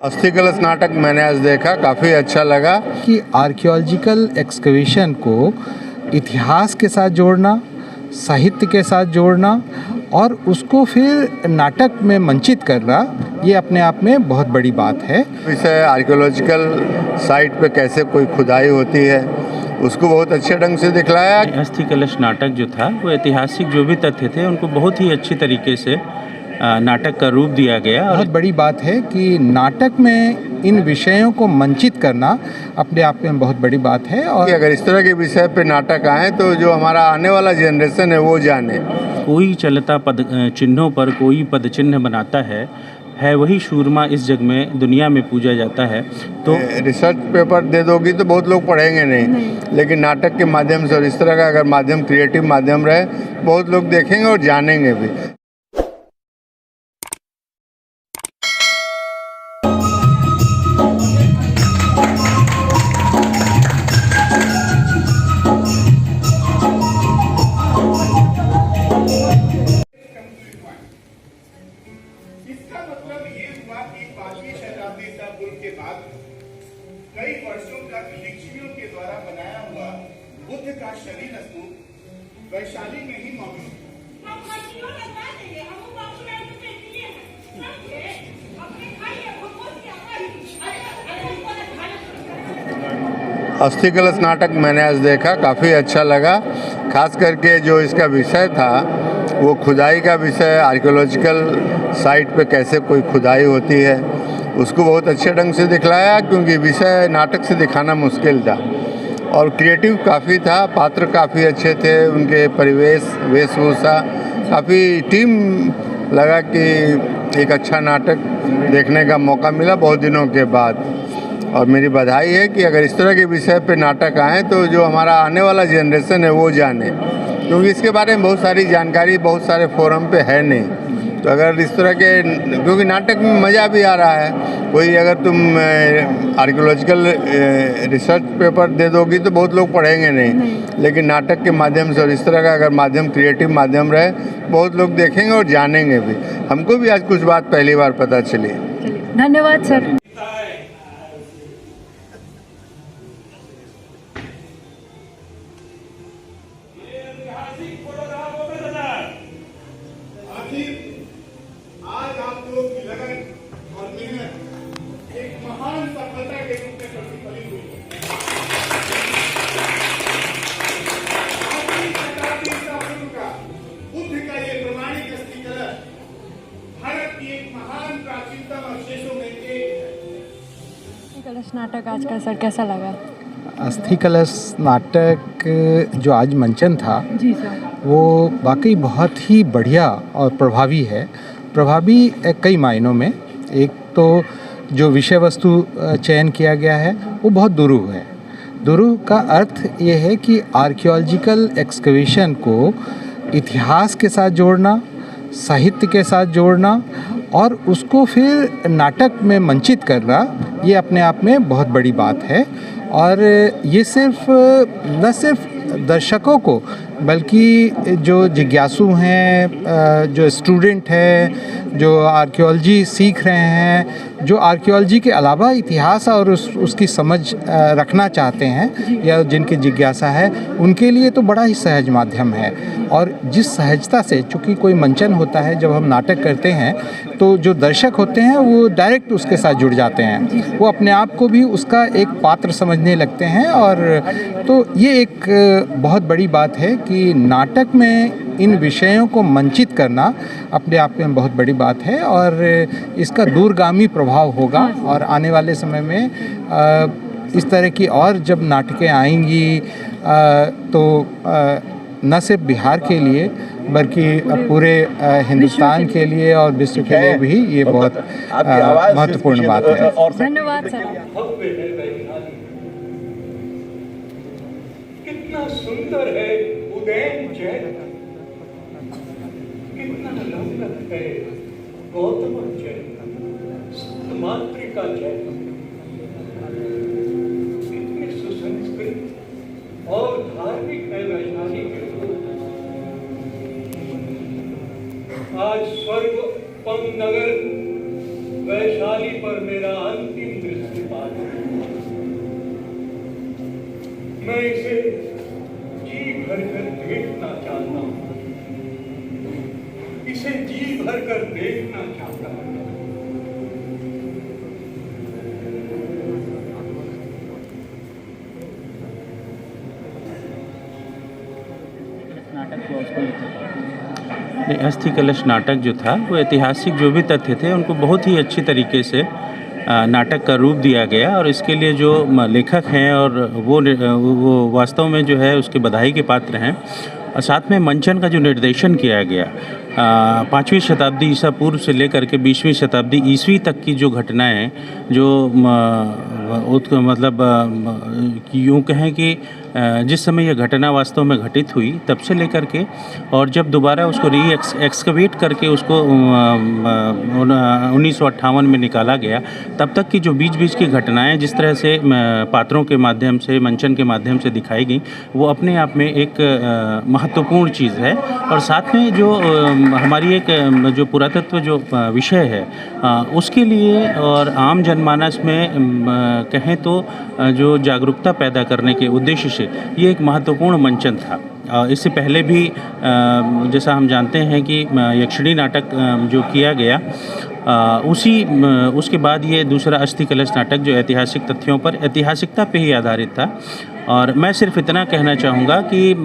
अस्थि कलश नाटक मैंने आज देखा, काफ़ी अच्छा लगा कि आर्कियोलॉजिकल एक्सकवेशन को इतिहास के साथ जोड़ना, साहित्य के साथ जोड़ना और उसको फिर नाटक में मंचित करना, ये अपने आप में बहुत बड़ी बात है। विषय आर्कियोलॉजिकल साइट पे कैसे कोई खुदाई होती है उसको बहुत अच्छे ढंग से दिखलाया। अस्थि कलश नाटक जो था वो ऐतिहासिक जो भी तथ्य थे उनको बहुत ही अच्छी तरीके से नाटक का रूप दिया गया। बहुत बड़ी बात है कि नाटक में इन विषयों को मंचित करना अपने आप में बहुत बड़ी बात है। और अगर इस तरह के विषय पे नाटक आए तो जो हमारा आने वाला जनरेशन है वो जाने। कोई चलता पद चिन्हों पर कोई पद चिन्ह बनाता है वही शूरमा इस जग में दुनिया में पूजा जाता है। तो रिसर्च पेपर दे दोगी तो बहुत लोग पढ़ेंगे नहीं, लेकिन नाटक के माध्यम से और इस तरह का अगर माध्यम क्रिएटिव माध्यम रहे बहुत लोग देखेंगे और जानेंगे भी। इसका मतलब ये हुआ कि 5वीं शताब्दी पूर्व के बाद कई वर्षों तक लिच्छवियों के द्वारा बनाया हुआ बुद्ध का शरीर स्तूप वैशाली में ही मौजूद। अस्थि कलश नाटक मैंने आज देखा, काफ़ी अच्छा लगा। खास करके जो इसका विषय था वो खुदाई का विषय, आर्कियोलॉजिकल साइट पे कैसे कोई खुदाई होती है उसको बहुत अच्छे ढंग से दिखलाया, क्योंकि विषय नाटक से दिखाना मुश्किल था और क्रिएटिव काफ़ी था। पात्र काफ़ी अच्छे थे, उनके परिवेश वेशभूषा काफ़ी टीम लगा कि एक अच्छा नाटक देखने का मौका मिला बहुत दिनों के बाद। और मेरी बधाई है कि अगर इस तरह के विषय पे नाटक आए तो जो हमारा आने वाला जनरेशन है वो जाने, क्योंकि इसके बारे में बहुत सारी जानकारी बहुत सारे फोरम पे है नहीं। तो अगर इस तरह के, क्योंकि नाटक में मज़ा भी आ रहा है, कोई अगर तुम आर्कियोलॉजिकल रिसर्च पेपर दे दोगी तो बहुत लोग पढ़ेंगे नहीं, लेकिन नाटक के माध्यम से और इस तरह का अगर माध्यम क्रिएटिव माध्यम रहे बहुत लोग देखेंगे और जानेंगे भी। हमको भी आज कुछ बात पहली बार पता चली। धन्यवाद सर। आज आप लोग की लगन और मेहनत एक महान सफलता के रूप में प्रतिफलित हुई है। 5वीं शताब्दी ईसा पूर्व का बुद्ध का ये प्रमाणिक अस्थि कलश भारत की एक महान प्राचीनतम अवशेषों में एक है। कलश नाटक आज का सर कैसा लगा? अस्थि कलश नाटक जो आज मंचन था जी सर, वो वाकई बहुत ही बढ़िया और प्रभावी है। प्रभावी कई मायनों में। एक तो जो विषय वस्तु चयन किया गया है वो बहुत दुरूह है। दुरूह का अर्थ ये है कि आर्कियोलॉजिकल एक्सकवेशन को इतिहास के साथ जोड़ना, साहित्य के साथ जोड़ना और उसको फिर नाटक में मंचित करना, ये अपने आप में बहुत बड़ी बात है। और ये न सिर्फ दर्शकों को बल्कि जो जिज्ञासु हैं, जो स्टूडेंट हैं, जो आर्कियोलॉजी सीख रहे हैं, जो आर्कियोलॉजी के अलावा इतिहास और उसकी समझ रखना चाहते हैं या जिनकी जिज्ञासा है, उनके लिए तो बड़ा ही सहज माध्यम है। और जिस सहजता से, चूँकि कोई मंचन होता है जब हम नाटक करते हैं तो जो दर्शक होते हैं वो डायरेक्ट उसके साथ जुड़ जाते हैं, वो अपने आप को भी उसका एक पात्र समझने लगते हैं। और तो ये एक बहुत बड़ी बात है कि नाटक में इन विषयों को मंचित करना अपने आप में बहुत बड़ी बात है और इसका दूरगामी प्रभाव होगा। और आने वाले समय में इस तरह की और जब नाटकें आएंगी तो न सिर्फ बिहार के लिए बल्कि पूरे हिंदुस्तान के लिए और विश्व के लिए भी ये बहुत महत्वपूर्ण बात है। धन्यवाद सर। कितना सुंदर है उदयन जैन, कितना रंगत है गौतम जैन, मातृका जैन, कितने सुसंस्कृत और धार्मिक है वैशाली के लोग। आज स्वर्ग नगर वैशाली पर मेरा अंतिम दृष्टिपात है। मैं इसे जी भर कर देखना चाहता हूँ, इसे जी भर कर देखना चाहता हूँ। अस्थि कलश नाटक जो था वो ऐतिहासिक जो भी तथ्य थे उनको बहुत ही अच्छी तरीके से नाटक का रूप दिया गया, और इसके लिए जो लेखक हैं और वो वास्तव में जो है उसके बधाई के पात्र हैं। और साथ में मंचन का जो निर्देशन किया गया 5वीं शताब्दी ईसा पूर्व से लेकर के 20वीं शताब्दी ईसवी तक की जो घटनाएं जो मतलब यूँ कहें कि जिस समय यह घटना वास्तव में घटित हुई तब से लेकर के, और जब दोबारा उसको एक्सकवेट करके उसको 1958 में निकाला गया, तब तक की जो बीच बीच की घटनाएं जिस तरह से पात्रों के माध्यम से, मंचन के माध्यम से दिखाई गई, वो अपने आप में एक महत्वपूर्ण चीज़ है। और साथ में जो हमारी एक जो पुरातत्व जो विषय है उसके लिए और आम जनमानस में कहें तो जो जागरूकता पैदा करने के उद्देश्य से ये एक महत्वपूर्ण मंचन था। इससे पहले भी जैसा हम जानते हैं कि यक्षिणी नाटक जो किया गया उसके बाद ये दूसरा अस्थि कलश नाटक जो ऐतिहासिक तथ्यों पर, ऐतिहासिकता पे ही आधारित था। और मैं सिर्फ इतना कहना चाहूँगा कि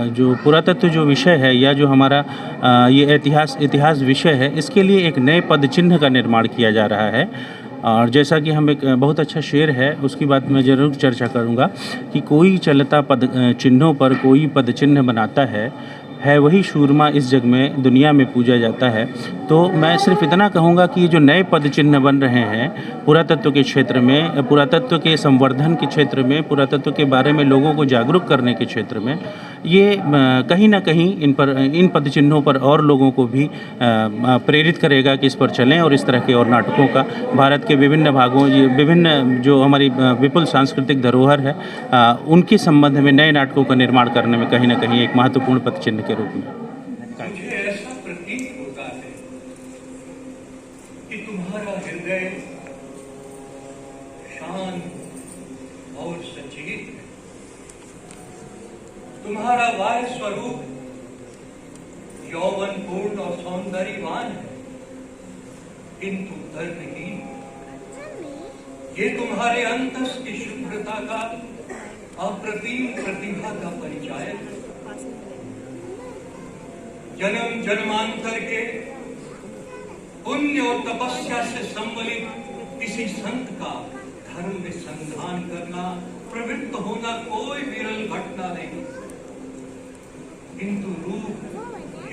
जो पुरातत्व जो विषय है या जो हमारा ये इतिहास विषय है, इसके लिए एक नए पद चिन्ह का निर्माण किया जा रहा है। और जैसा कि हम एक बहुत अच्छा शेर है उसकी बात मैं ज़रूर चर्चा करूँगा कि कोई चलता पद चिन्हों पर कोई पद चिन्ह बनाता है वही शूरमा इस जग में दुनिया में पूजा जाता है। तो मैं सिर्फ इतना कहूँगा कि ये जो नए पद चिन्ह बन रहे हैं पुरातत्व के क्षेत्र में, पुरातत्व के संवर्धन के क्षेत्र में, पुरातत्व के बारे में लोगों को जागरूक करने के क्षेत्र में, ये कहीं ना कहीं इन पद चिन्हों पर और लोगों को भी प्रेरित करेगा कि इस पर चलें और इस तरह के और नाटकों का भारत के विभिन्न भागों, ये विभिन्न जो हमारी विपुल सांस्कृतिक धरोहर है उनके संबंध में नए नाटकों का निर्माण करने में कहीं ना कहीं एक महत्वपूर्ण पद चिन्ह के रूप में। मुझे ऐसा प्रतीत होता है कि तुम्हारा हृदय शांत और सचेत है, तुम्हारा वाय स्वरूप यौवनपूर्ण और सौंदर्यवान है, किंतु धर्महीन। ये तुम्हारे अंतस की शुभ्रता का अप्रतिम प्रतिभा का परिचायक है। जन्म जन्मांतर के पुण्य और तपस्या से संबलित किसी संत का धर्म में संधान करना, प्रवृत्त होना कोई विरल घटना नहीं, किंतु रूप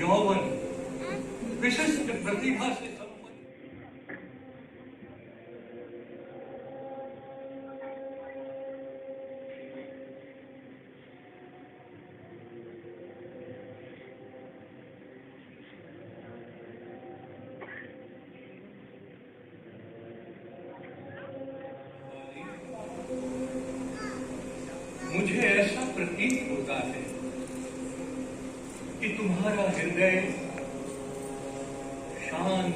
यौवन विशिष्ट प्रतिभा से मुझे ऐसा प्रतीत होता है कि तुम्हारा हृदय शांत